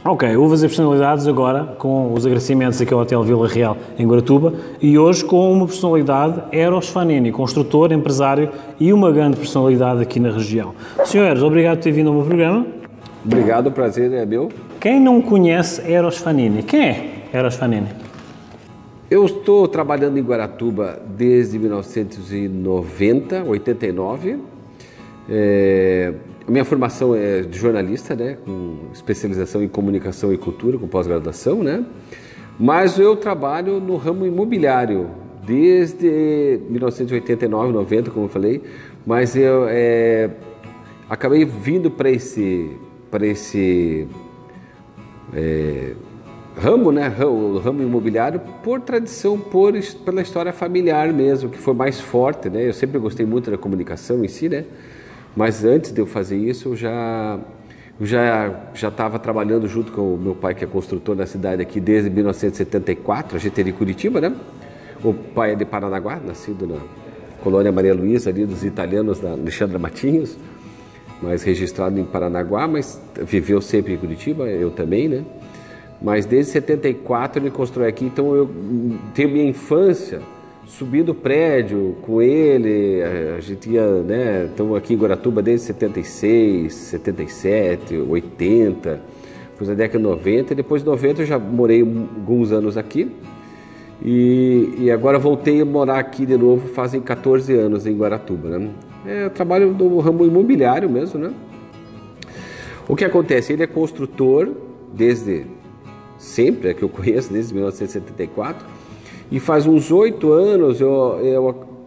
Ok, houve as personalidades agora com os agradecimentos aqui ao Hotel Vila Real em Guaratuba e hoje com uma personalidade, Eros Fanini, construtor, empresário e uma grande personalidade aqui na região. Senhores, obrigado por ter vindo ao meu programa. Obrigado, o prazer é meu. Quem não conhece Eros Fanini? Quem é Eros Fanini? Eu estou trabalhando em Guaratuba desde 1990, 89. A minha formação é de jornalista, né, com especialização em comunicação e cultura, com pós-graduação, né? Mas eu trabalho no ramo imobiliário desde 1989, 90, como eu falei. Mas eu acabei vindo para esse ramo, né, o ramo imobiliário, por tradição, pela história familiar mesmo, que foi mais forte, né? Eu sempre gostei muito da comunicação em si, né? Mas antes de eu fazer isso, eu já estava trabalhando junto com o meu pai, que é construtor da cidade aqui desde 1974. A gente é de Curitiba, né? O pai é de Paranaguá, nascido na colônia Maria Luísa, ali dos italianos, da Alexandra Matinhos, mas registrado em Paranaguá, mas viveu sempre em Curitiba, eu também, né? Mas desde 74 ele constrói aqui, então eu tenho minha infância subindo prédio com ele. A gente ia, né? Estamos aqui em Guaratuba desde 76, 77, 80, depois da década de 90. Depois de 90 eu já morei alguns anos aqui e agora voltei a morar aqui de novo, fazem 14 anos em Guaratuba, né? Eu trabalho no ramo imobiliário mesmo, né? O que acontece? Ele é construtor desde sempre, é que eu conheço, desde 1974, e faz uns 8 anos,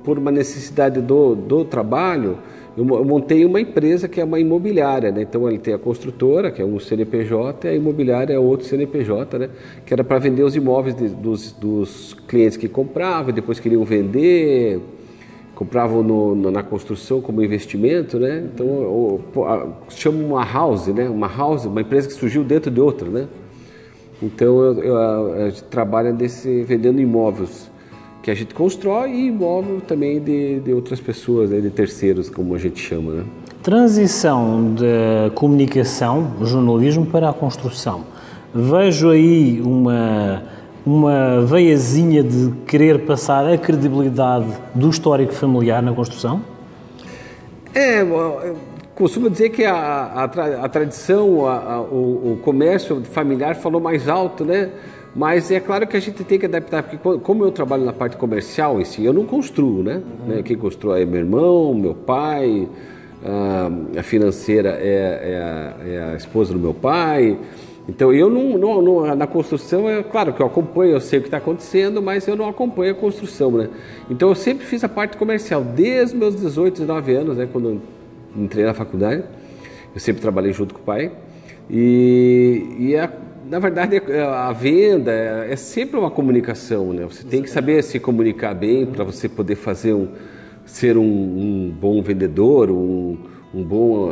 por uma necessidade do trabalho, eu montei uma empresa que é uma imobiliária, né? Então ele tem a construtora, que é um CNPJ, e a imobiliária é outro CNPJ, né? Que era para vender os imóveis dos clientes que compravam, depois queriam vender, compravam na construção como investimento, né? Então chama uma house, né? Uma empresa que surgiu dentro de outra, né? Então a gente trabalha vendendo imóveis que a gente constrói e imóvel também de outras pessoas, né, de terceiros, como a gente chama, né? Transição da comunicação, jornalismo, para a construção. Vejo aí uma veiazinha de querer passar a credibilidade do histórico familiar na construção? Costumo dizer que a tradição, o comércio familiar falou mais alto, né? Mas é claro que a gente tem que adaptar, porque como eu trabalho na parte comercial em si, eu não construo, né? Quem constrói é meu irmão, meu pai, a financeira é a esposa do meu pai. Então eu na construção, é claro que eu acompanho, eu sei o que está acontecendo, mas eu não acompanho a construção, né? Então eu sempre fiz a parte comercial, desde meus 18, 19 anos, né? Quando eu entrei na faculdade, eu sempre trabalhei junto com o pai na verdade a venda é sempre uma comunicação, né? Você tem que saber se comunicar bem para você poder ser um bom vendedor, um bom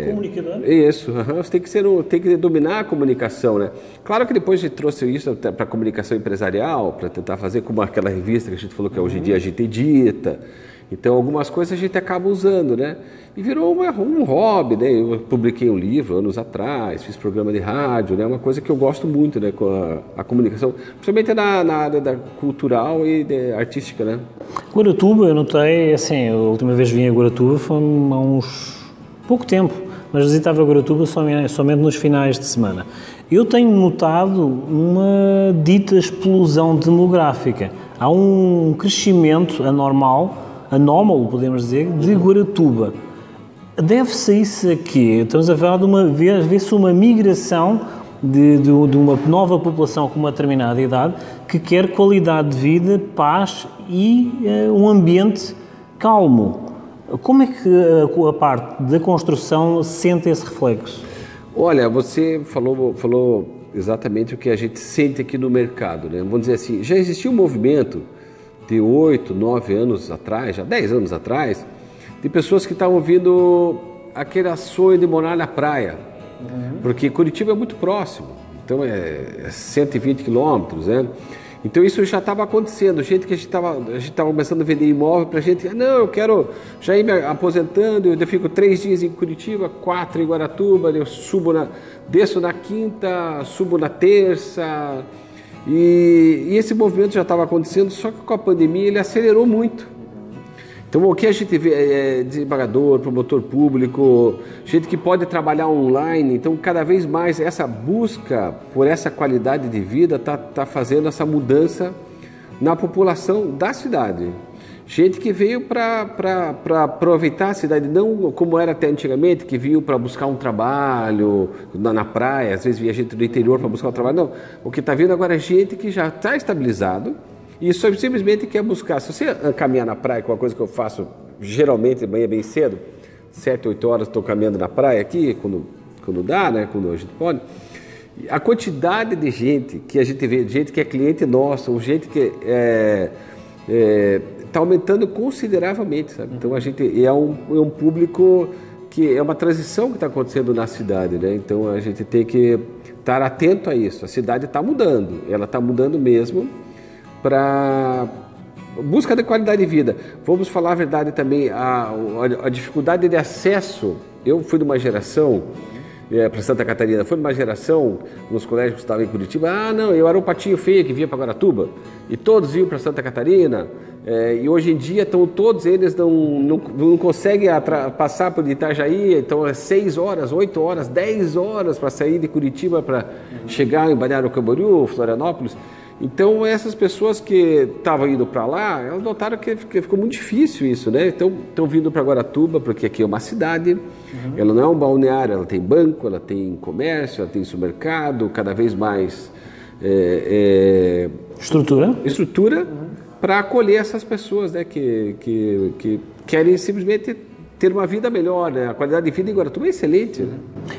comunicador. Isso, você tem que dominar a comunicação, né? Claro que depois a gente trouxe isso para a comunicação empresarial, para tentar fazer como aquela revista que a gente falou que hoje em dia a gente edita. Então algumas coisas a gente acaba usando, né? E virou um hobby, né? Eu publiquei um livro anos atrás, fiz programa de rádio, né? Uma coisa que eu gosto muito, né? Com a comunicação, principalmente na área da cultural e artística, né? Guaratuba, eu notei, assim, a última vez vim a Guaratuba foi há uns pouco tempo, mas visitava Guaratuba somente nos finais de semana. Eu tenho notado uma dita explosão demográfica. Há um crescimento anómalo, podemos dizer, de Guaratuba. Deve-se isso a quê? Estamos a falar vê-se uma migração de uma nova população com uma determinada idade que quer qualidade de vida, paz e um ambiente calmo. Como é que a parte da construção sente esse reflexo? Olha, você falou exatamente o que a gente sente aqui no mercado, né? Vamos dizer assim, já existia um movimento de 8, 9 anos atrás, já 10 anos atrás, de pessoas que estavam vindo aquele sonho de morar na praia, porque Curitiba é muito próximo, então é 120 quilômetros, né? Então isso já estava acontecendo, gente que a gente estava começando a vender imóvel para gente, não, eu quero já ir me aposentando, eu fico 3 dias em Curitiba, 4 em Guaratuba, eu desço na quinta, subo na terça, e esse movimento já estava acontecendo, só que com a pandemia ele acelerou muito. Então o que a gente vê é desembargador, promotor público, gente que pode trabalhar online, então cada vez mais essa busca por essa qualidade de vida está fazendo essa mudança na população da cidade. Gente que veio para aproveitar a cidade, não como era até antigamente, que veio para buscar um trabalho na praia, às vezes via gente do interior para buscar um trabalho, não. O que está vindo agora é gente que já está estabilizado, e só simplesmente quer buscar. Se você caminhar na praia, com uma coisa que eu faço geralmente de manhã bem cedo, 7, 8 horas estou caminhando na praia aqui, quando dá, né, quando a gente pode, a quantidade de gente que a gente vê, gente que é cliente nosso, ou gente que está aumentando consideravelmente, sabe? Então a gente é um público que é uma transição que está acontecendo na cidade, né? Então a gente tem que estar atento a isso. A cidade está mudando, ela está mudando mesmo, para busca de qualidade de vida. Vamos falar a verdade também, a dificuldade de acesso. Eu fui de uma geração, para Santa Catarina, foi de uma geração, nos colégios que estavam em Curitiba, não, eu era um patinho feio que vinha para Guaratuba, e todos iam para Santa Catarina, e hoje em dia todos eles não conseguem passar por Itajaí, então é 6 horas, 8 horas, 10 horas para sair de Curitiba para chegar em Balneário Camboriú, Florianópolis. Então essas pessoas que estavam indo para lá, elas notaram que ficou muito difícil isso, né? Então estão vindo para Guaratuba, porque aqui é uma cidade, ela não é um balneário, ela tem banco, ela tem comércio, ela tem supermercado, cada vez mais estrutura para acolher essas pessoas, né? Que querem simplesmente ter uma vida melhor, né? A qualidade de vida em Guaratuba é excelente, né?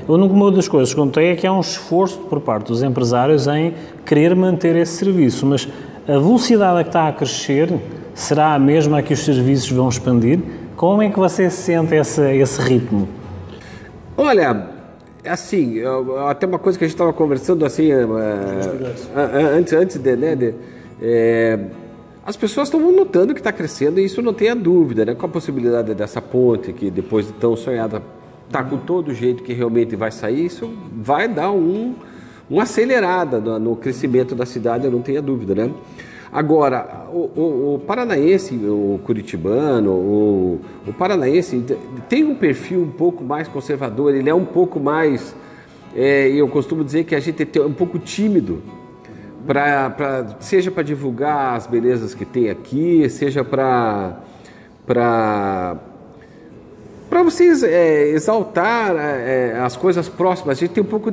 Uma das coisas que contei é que há um esforço por parte dos empresários em querer manter esse serviço, mas a velocidade a que está a crescer será a mesma a que os serviços vão expandir? Como é que você sente esse ritmo? Olha, assim, até uma coisa que a gente estava conversando assim, antes as pessoas estão notando que está crescendo, e isso não tem a dúvida, né? Com a possibilidade dessa ponte que depois de tão sonhada está com todo jeito que realmente vai sair, isso vai dar uma acelerada no crescimento da cidade, eu não tenho a dúvida, né? Agora, o paranaense, o curitibano, o paranaense tem um perfil um pouco mais conservador, ele é um pouco mais, eu costumo dizer que a gente é um pouco tímido, seja para divulgar as belezas que tem aqui, seja para vocês exaltar as coisas próximas. A gente tem um pouco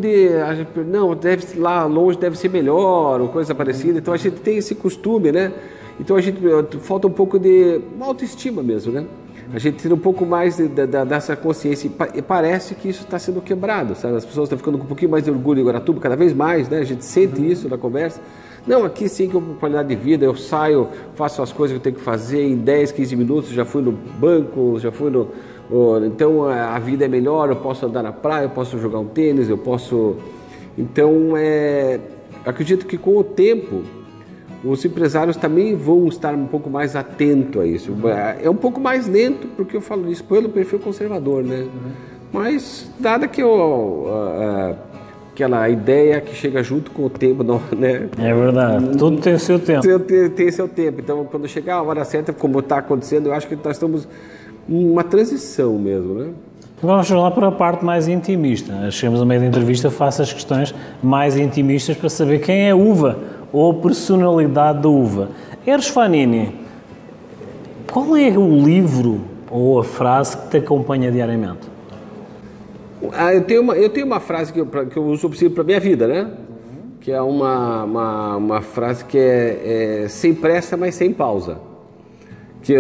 lá longe deve ser melhor, ou coisa parecida, então a gente tem esse costume, né? Então falta um pouco de uma autoestima mesmo, né? A gente tem um pouco mais dessa consciência, e parece que isso está sendo quebrado, sabe? As pessoas estão ficando com um pouquinho mais de orgulho em Guaratuba, cada vez mais, né? A gente sente isso na conversa. Não, aqui sim que eu tenho qualidade de vida, eu saio, faço as coisas que eu tenho que fazer em 10, 15 minutos, já fui no banco, já fui no... Então a vida é melhor, eu posso andar na praia, eu posso jogar um tênis, eu posso... Então, acredito que com o tempo, os empresários também vão estar um pouco mais atentos a isso. É um pouco mais lento, porque eu falo isso pelo perfil conservador, né? Mas, dada que aquela ideia que chega junto com o tempo, não, né? É verdade, tudo tem o seu tempo. Tem seu tempo. Então, quando chegar a hora certa, como está acontecendo, eu acho que nós estamos em uma transição mesmo, né? Agora vamos falar para a parte mais intimista. Chegamos a meio da entrevista, faço as questões mais intimistas para saber quem é Uva, ou a personalidade da Uva. Eros Fanini, qual é o livro ou a frase que te acompanha diariamente? Eu tenho uma frase que eu uso para a minha vida, né? Que é uma frase que é sem pressa, mas sem pausa. Que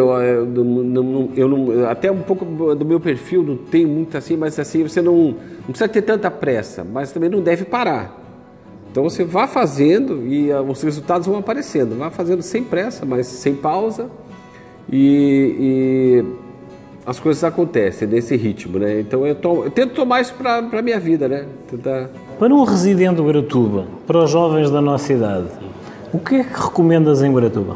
até um pouco do meu perfil não tem muito assim, mas assim, você não precisa ter tanta pressa, mas também não deve parar. Então você vá fazendo e os resultados vão aparecendo. Vá fazendo sem pressa, mas sem pausa, e as coisas acontecem nesse ritmo, né? Então eu tento tomar isso para a minha vida, né? Para um residente de Guaratuba, para os jovens da nossa idade, O que é que recomendas em Guaratuba?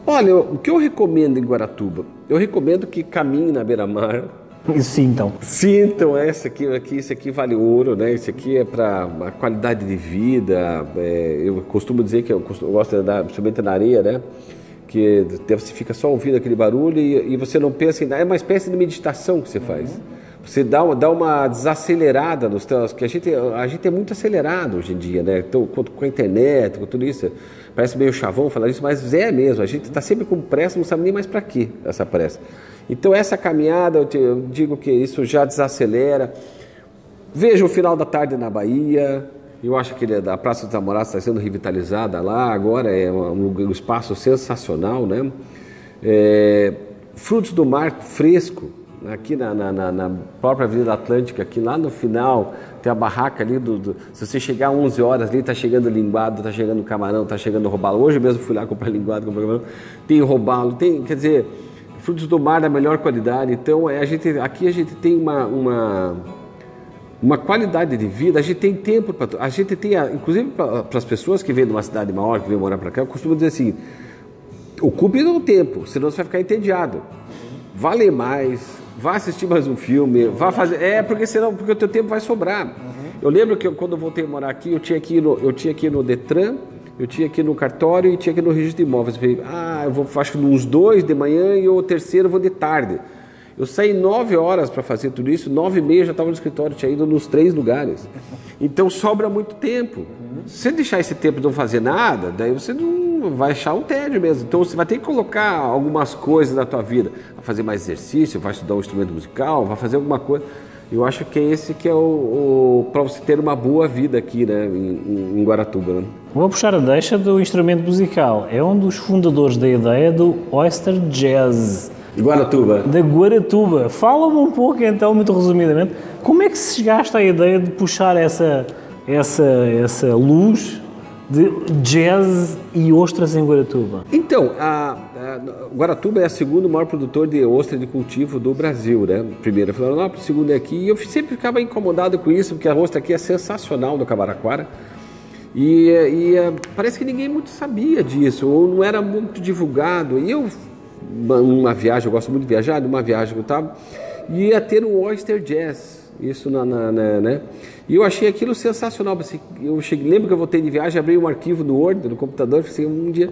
Olha, o que eu recomendo em Guaratuba? Eu recomendo que caminhem na beira-mar. E sintam. Sintam, isso aqui vale ouro, né? Isso aqui é para a qualidade de vida. Eu costumo dizer que eu gosto de andar, principalmente na areia, né? Que você fica só ouvindo aquele barulho e você não pensa em nada. É uma espécie de meditação que você faz. Você dá uma desacelerada nos teus... Que a gente é muito acelerado hoje em dia, né? Então, com a internet, com tudo isso. Parece meio chavão falar isso, mas é mesmo. A gente está sempre com pressa, não sabe nem mais para que essa pressa. Então, essa caminhada, eu digo que isso já desacelera. Veja o final da tarde na Bahia. Eu acho que a Praça dos Namorados está sendo revitalizada lá. Agora é um espaço sensacional, né? Frutos do mar fresco. Aqui na própria Avenida Atlântica, aqui lá no final, tem a barraca ali, se você chegar 11 horas ali, tá chegando linguado, tá chegando camarão, tá chegando robalo. Hoje mesmo fui lá comprar linguado, comprar camarão, tem robalo, quer dizer, frutos do mar da melhor qualidade. Então, aqui a gente tem uma qualidade de vida, a gente tem tempo, a gente tem, inclusive para as pessoas que vêm de uma cidade maior, que vêm morar para cá, eu costumo dizer assim, ocupe o tempo, senão você vai ficar entediado. Vá ler mais, vá assistir mais um filme, vá fazer... porque o teu tempo vai sobrar. Eu lembro que quando eu voltei a morar aqui, eu tinha que ir no Detran, eu tinha que ir no cartório e tinha que ir no registro de imóveis. Eu falei, eu vou, acho que uns 2 de manhã e o terceiro eu vou de tarde. Eu saí 9 horas para fazer tudo isso, 9h30 já estava no escritório, tinha ido nos 3 lugares. Então sobra muito tempo. Se você deixar esse tempo de não fazer nada, daí você não vai achar um tédio mesmo. Então você vai ter que colocar algumas coisas na tua vida. Vai fazer mais exercício, vai estudar um instrumento musical, vai fazer alguma coisa. Eu acho que é esse que é para você ter uma boa vida aqui, né, em Guaratuba. Né? Vou puxar a deixa do instrumento musical. É um dos fundadores da ideia do Oyster Jazz. Guaratuba. Da Guaratuba. Fala-me um pouco então, muito resumidamente, como é que se chegaste à ideia de puxar essa luz de jazz e ostras em Guaratuba? Então, Guaratuba é o segundo maior produtor de ostra de cultivo do Brasil, né? Primeiro é Florianópolis, segundo é aqui. E eu sempre ficava incomodado com isso, porque a ostra aqui é sensacional no Cabaraquara. E parece que ninguém muito sabia disso, ou não era muito divulgado. E eu, numa viagem, eu gosto muito de viajar, numa viagem que eu estava, ia ter o Oyster Jazz. Isso né? E eu achei aquilo sensacional. Lembro que eu voltei de viagem, abri um arquivo no Word, no computador, fiz um dia.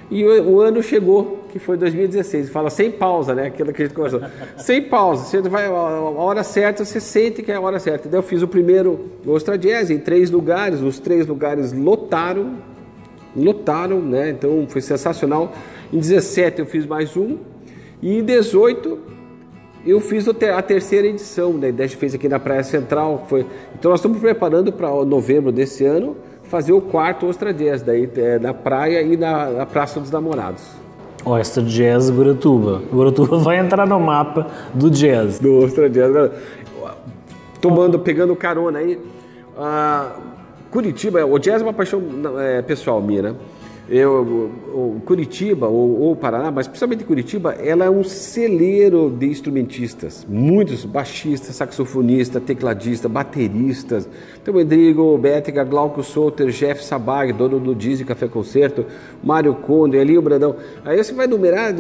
E o ano chegou, que foi 2016. Fala sem pausa, né? Aquilo que a gente conversou. Sem pausa. Você vai a hora certa, você sente que é a hora certa. Então eu fiz o primeiro Ostra Jazz em 3 lugares. Os 3 lugares lotaram, né? Então foi sensacional. Em 17 eu fiz mais um. E em 18 eu fiz a terceira edição, né? A gente fez aqui na Praia Central. Então nós estamos preparando para novembro desse ano fazer o 4º Ostra Jazz, daí na praia e na Praça dos Namorados. Oyster Jazz Guaratuba. Guaratuba vai entrar no mapa do jazz. Do Ostra Jazz. Pegando carona aí. Curitiba, o jazz é uma paixão pessoal minha, né? Curitiba ou Paraná, mas principalmente Curitiba, ela é um celeiro de instrumentistas, muitos baixistas, saxofonistas, tecladistas, bateristas. Então Rodrigo Bétega, Glauco Souter, Jeff Sabag, dono do Dizzy Café Concerto, Mário Conde, Elinho Brandão. Aí você vai numerar,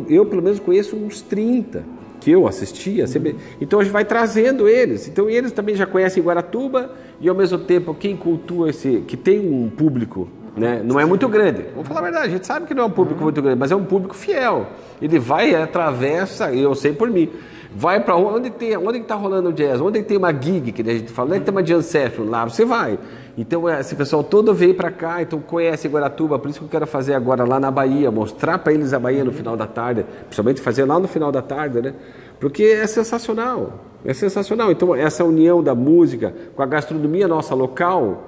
eu pelo menos conheço uns 30 que eu assistia, então a gente vai trazendo eles. Então eles também já conhecem Guaratuba e ao mesmo tempo quem cultua que tem um público, né? Não é muito grande, vamos falar a verdade, a gente sabe que não é um público muito grande, mas é um público fiel. Ele vai, atravessa, eu sei por mim, vai para onde está rolando o jazz, onde tem uma gig, que a gente fala, onde tem uma jam session, lá você vai. Então esse pessoal todo veio para cá, então conhece Guaratuba, por isso que eu quero fazer agora lá na Bahia, mostrar para eles a Bahia no final da tarde, principalmente fazer lá no final da tarde, né? Porque é sensacional, Então essa união da música com a gastronomia nossa local,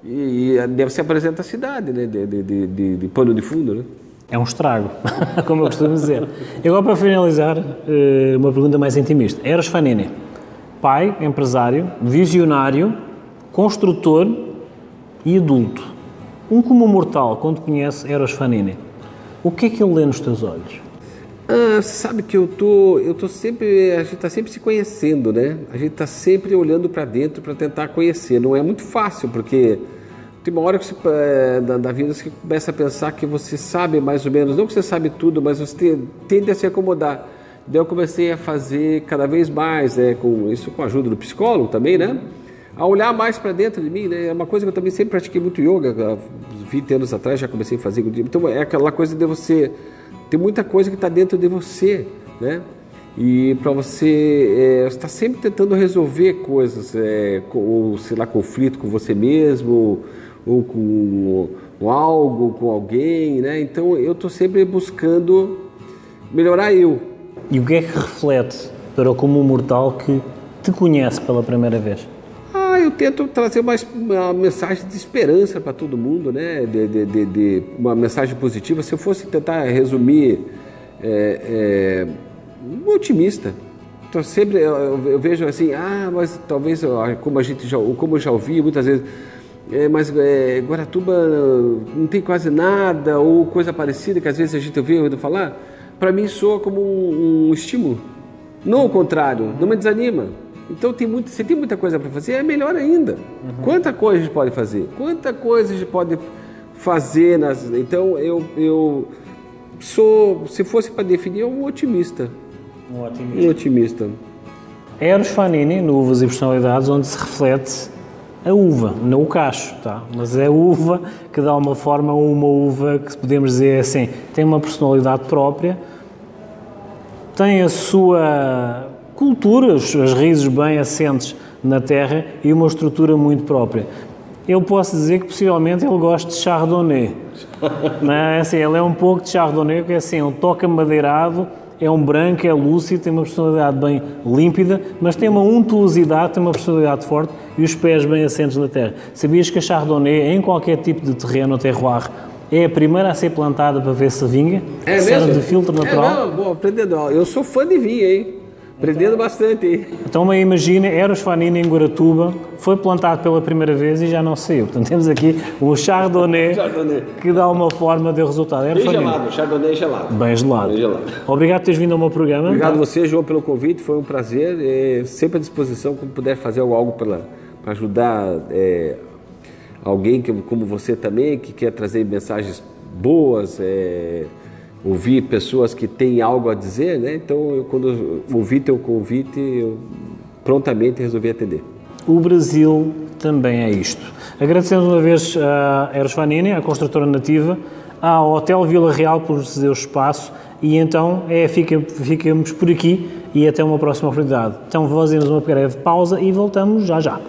e você apresenta a cidade, né, de pano de fundo, né? É um estrago, como eu costumo dizer. E agora, para finalizar, uma pergunta mais intimista. Eros Fanini, pai, empresário, visionário, construtor e adulto. Um comum mortal, quando conhece Eros Fanini, o que é que ele lê nos teus olhos? Sabe que eu tô sempre, a gente está sempre se conhecendo, né? A gente está sempre olhando para dentro para tentar conhecer. Não é muito fácil, porque tem uma hora que da vida você começa a pensar que você sabe mais ou menos, não que você sabe tudo, mas você tende a se acomodar. Daí eu comecei a fazer cada vez mais, isso com a ajuda do psicólogo também, né? A olhar mais para dentro de mim, né? É uma coisa que eu também sempre pratiquei muito yoga, há 20 anos atrás já comecei a fazer. Então é aquela coisa de você, tem muita coisa que está dentro de você, né? E para você está sempre tentando resolver coisas, ou sei lá, conflito com você mesmo, ou com algo, com alguém, né? Então eu estou sempre buscando melhorar eu. E o que é que reflete para o comum mortal que te conhece pela primeira vez? Eu tento trazer uma mensagem de esperança para todo mundo, né? De uma mensagem positiva. Se eu fosse tentar resumir, um otimista. Então sempre eu vejo assim, mas talvez como eu já ouvi muitas vezes, mas Guaratuba não tem quase nada ou coisa parecida que às vezes a gente ouve falar. Para mim soa como um estímulo. Não o contrário, não me desanima. Então se tem muita coisa para fazer, é melhor ainda. Quanta coisa a gente pode fazer? Quanta coisa a gente pode fazer? Então eu sou, se fosse para definir, um otimista. Um otimista. Eros Fanini, no Uvas e Personalidades, onde se reflete a uva, não o cacho, tá? Mas é a uva que dá uma forma, uma uva que podemos dizer assim, tem uma personalidade própria, tem a sua cultura, as raízes bem assentes na terra e uma estrutura muito própria. Eu posso dizer que possivelmente ele gosta de Chardonnay. Não é? Assim, ele é um pouco de Chardonnay, que é assim, um toque amadeirado, é um branco, é lúcido, tem uma personalidade bem límpida, mas tem uma untuosidade, tem uma personalidade forte e os pés bem assentes na terra. Sabias que a Chardonnay, em qualquer tipo de terreno ou terroir, é a primeira a ser plantada para ver se vinga? Serve de filtro natural? Bom, aprendendo. Eu sou fã de vinho, hein? Aprendendo bastante, hein? Então, imagina, Eros Fanini em Guaratuba, foi plantado pela primeira vez e já não saiu. Portanto, temos aqui o Chardonnay, que dá uma forma de resultado. Bem gelado, Chardonnay gelado. Bem gelado. Obrigado por teres vindo ao meu programa. Obrigado a você, João, pelo convite, foi um prazer. Sempre à disposição, como puder fazer algo para ajudar alguém como você também, que quer trazer mensagens boas, ouvir pessoas que têm algo a dizer, né? Então, quando eu ouvi teu convite, eu prontamente resolvi atender. O Brasil também é isto. Agradecemos uma vez a Eros Fanini, a construtora nativa, ao Hotel Vila Real por nos ceder o espaço e então ficamos por aqui e até uma próxima oportunidade. Então fazemos uma breve pausa e voltamos já já.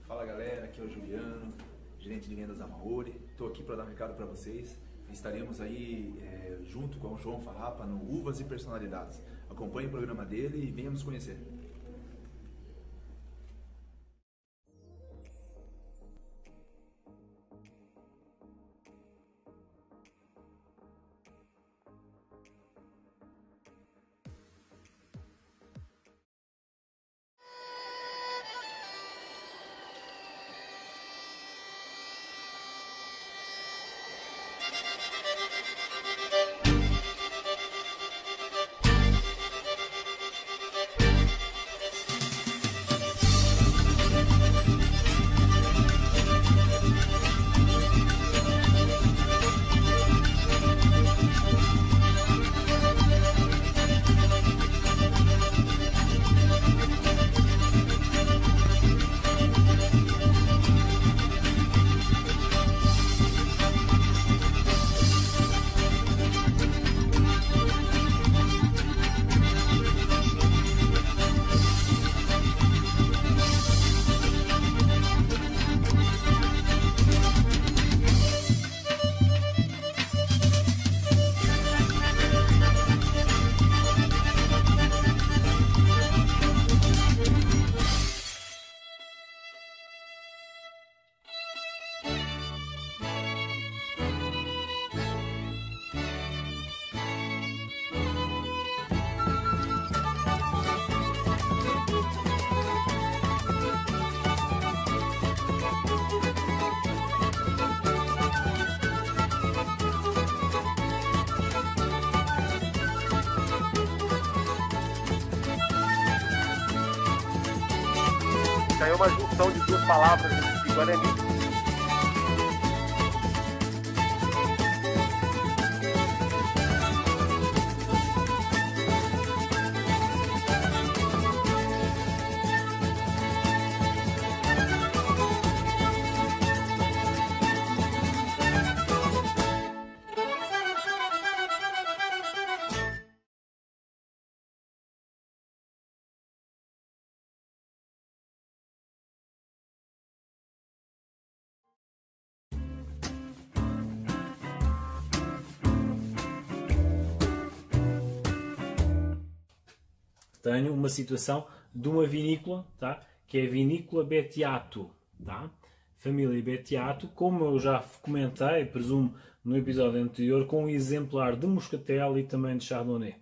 Fala galera, aqui é o Juliano, gerente de vendas da Maori. Estou aqui para dar um recado para vocês. Estaremos aí junto com o João Farrapa no Uvas e Personalidades. Acompanhe o programa dele e venha nos conhecer. aí é uma junção de duas palavras de Guarani. Tenho uma situação de uma vinícola, tá? Que é a vinícola Bettiato, tá? Família Bettiato, como eu já comentei, presumo, no episódio anterior, com um exemplar de Moscatel e também de Chardonnay.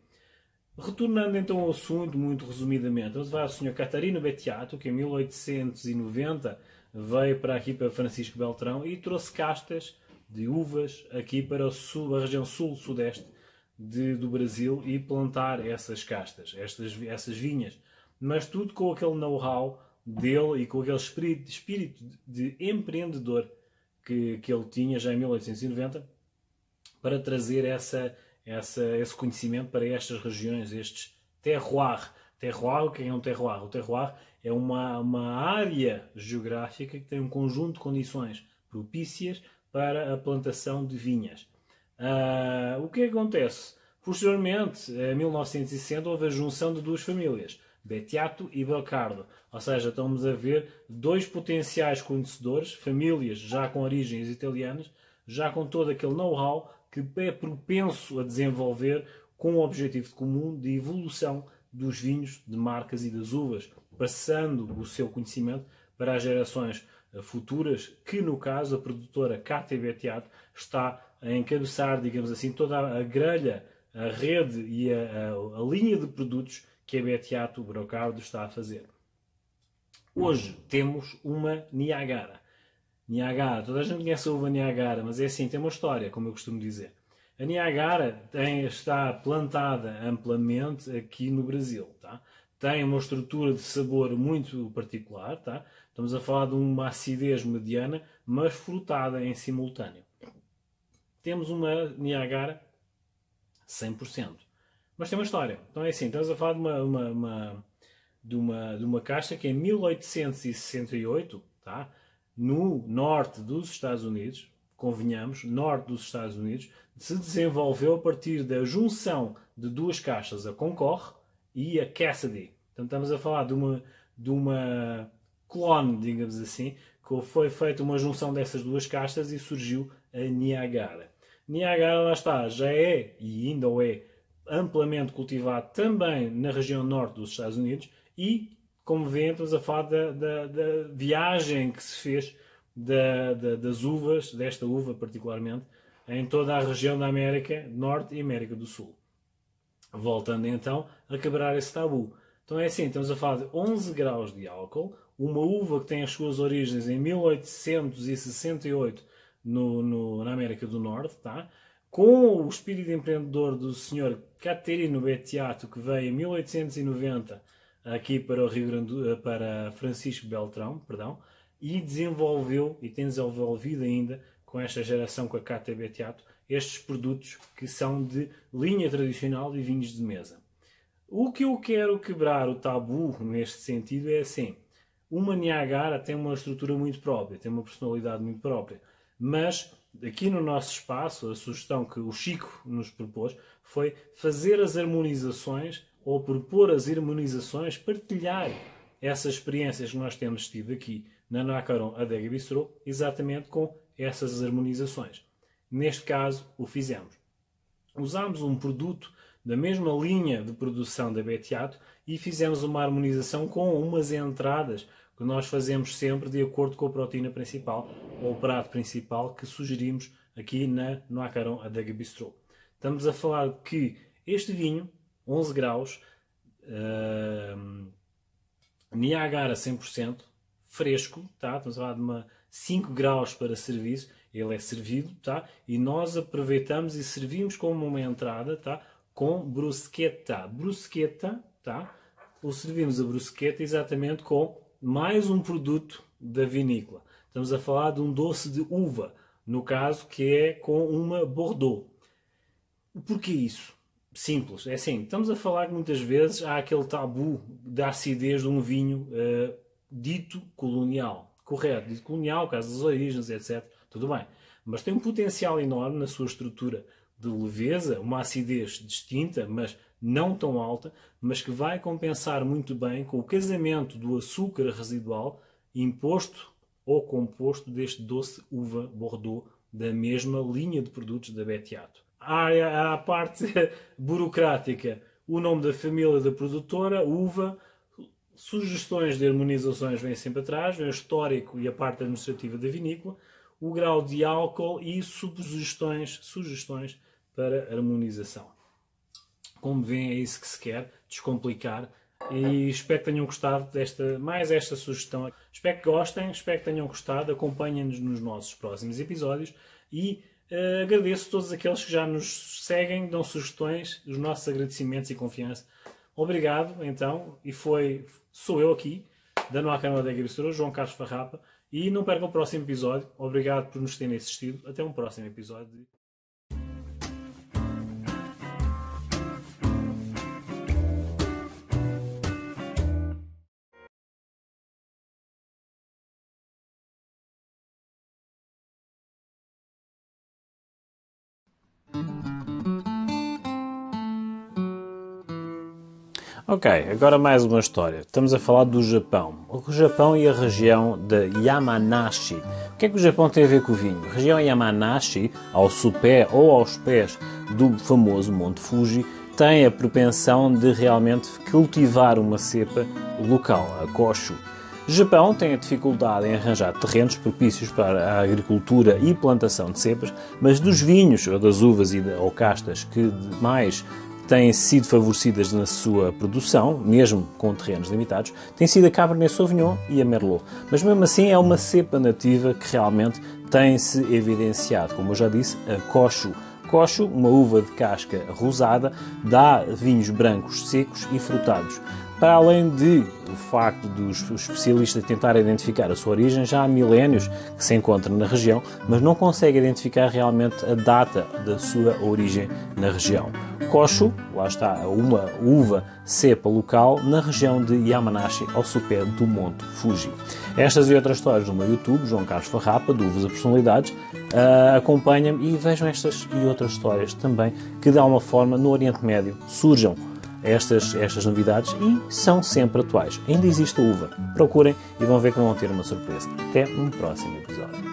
Retornando então ao assunto, muito resumidamente, vamos falar do Sr. Catarino Bettiato, que em 1890 veio para aqui para Francisco Beltrão e trouxe castas de uvas aqui para o sul, a região sul-sudeste do Brasil e plantar essas castas, essas vinhas. Mas tudo com aquele know-how dele e com aquele espírito de empreendedor que ele tinha já em 1890 para trazer esse conhecimento para estas regiões, estes terroir. Terroir, o que é um terroir? O terroir é uma área geográfica que tem um conjunto de condições propícias para a plantação de vinhas. O que acontece? Posteriormente, em 1960, houve a junção de duas famílias, Bettiato e Belcardo. Ou seja, estamos a ver dois potenciais conhecedores, famílias já com origens italianas, já com todo aquele know-how que é propenso a desenvolver com o objetivo comum de evolução dos vinhos, de marcas e das uvas, passando o seu conhecimento para as gerações futuras, que no caso a produtora KT Bettiato está a encabeçar, digamos assim, toda a grelha, a rede e a linha de produtos que a Bettiato Brocardo está a fazer. Hoje temos uma Niagara. Niagara, toda a gente conhece a uva Niagara, mas é assim, tem uma história, como eu costumo dizer. A Niagara está plantada amplamente aqui no Brasil, tá? Tem uma estrutura de sabor muito particular, tá? Estamos a falar de uma acidez mediana, mas frutada em simultâneo. Temos uma Niagara 100%. Mas tem uma história. Então é assim, estamos a falar de uma caixa que em 1868, tá? No norte dos Estados Unidos, convenhamos, norte dos Estados Unidos, se desenvolveu a partir da junção de duas caixas, a Concord e a Cassidy. Então estamos a falar de uma clone, digamos assim, que foi feita uma junção dessas duas caixas e surgiu a Niagara. Niagara, lá está, já é e ainda o é amplamente cultivado também na região norte dos Estados Unidos e, como vêem, estamos a falar da viagem que se fez das uvas, desta uva particularmente, em toda a região da América Norte e América do Sul. Voltando então a quebrar esse tabu. Então é assim, estamos a falar de 11 graus de álcool, uma uva que tem as suas origens em 1868 na América do Norte, tá? Com o espírito empreendedor do Sr. Catarino Bettiato, que veio em 1890 aqui para o Rio Grande, para Francisco Beltrão, perdão, e desenvolveu, e tem desenvolvido ainda, com esta geração, com a KT Bettiato, estes produtos que são de linha tradicional de vinhos de mesa. O que eu quero quebrar o tabu neste sentido é assim, uma Niagara tem uma estrutura muito própria, tem uma personalidade muito própria, mas aqui no nosso espaço, a sugestão que o Chico nos propôs foi fazer as harmonizações, ou propor as harmonizações, partilhar essas experiências que nós temos tido aqui na Nacaron Adega Bistrô, exatamente com essas harmonizações. Neste caso, o fizemos. Usámos um produto da mesma linha de produção da Bettiato e fizemos uma harmonização com umas entradas que nós fazemos sempre de acordo com a proteína principal ou o prato principal que sugerimos aqui na Nacaron Adega Bistrô. Estamos a falar que este vinho, 11 graus, Niagara 100%, fresco, tá? Estamos a falar de 5 graus para serviço, ele é servido, tá? E nós aproveitamos e servimos como uma entrada, tá? Com bruschetta. Bruschetta, tá? Ou servimos a bruschetta exatamente com mais um produto da vinícola. Estamos a falar de um doce de uva, no caso que é com uma Bordeaux. Porquê isso? Simples, é assim, estamos a falar que muitas vezes há aquele tabu da acidez de um vinho dito colonial. Correto, dito colonial, caso das origens, etc. Tudo bem. Mas tem um potencial enorme na sua estrutura de leveza, uma acidez distinta, mas não tão alta, mas que vai compensar muito bem com o casamento do açúcar residual imposto ou composto deste doce uva Bordeaux da mesma linha de produtos da Bettiato. Há a parte burocrática, o nome da família da produtora, uva, sugestões de harmonizações vêm sempre atrás, vem o histórico e a parte administrativa da vinícola, o grau de álcool e sugestões para harmonização. Como veem, é isso que se quer, descomplicar. E espero que tenham gostado mais esta sugestão. Espero que gostem, espero que tenham gostado. Acompanhem-nos nos nossos próximos episódios e agradeço a todos aqueles que já nos seguem, dão sugestões, os nossos agradecimentos e confiança. Obrigado, então, e sou eu aqui, da Noa Câmara da Agricultura, João Carlos Farrapa, e não percam o próximo episódio. Obrigado por nos terem assistido. Até um próximo episódio. Ok, agora mais uma história. Estamos a falar do Japão. O Japão e a região de Yamanashi. O que é que o Japão tem a ver com o vinho? A região Yamanashi, ao sopé ou aos pés do famoso Monte Fuji, tem a propensão de realmente cultivar uma cepa local, a Koshu. O Japão tem a dificuldade em arranjar terrenos propícios para a agricultura e plantação de cepas, mas dos vinhos, ou das uvas ou castas que mais têm sido favorecidas na sua produção, mesmo com terrenos limitados, tem sido a Cabernet Sauvignon e a Merlot. Mas mesmo assim é uma cepa nativa que realmente tem-se evidenciado. Como eu já disse, a Koshu. Koshu, uma uva de casca rosada, dá vinhos brancos secos e frutados. Para além de o facto dos especialistas tentarem identificar a sua origem, já há milénios que se encontra na região, mas não conseguem identificar realmente a data da sua origem na região. Koshu, lá está, uma uva cepa local na região de Yamanashi, ao sopé do Monte Fuji. Estas e outras histórias no meu YouTube, João Carlos Farrapa, de Uvas a Personalidades, acompanhem-me e vejam estas e outras histórias também que, de alguma forma, no Oriente Médio surjam estas novidades e são sempre atuais. Ainda existe a uva. Procurem e vão ver que vão ter uma surpresa. Até um próximo episódio.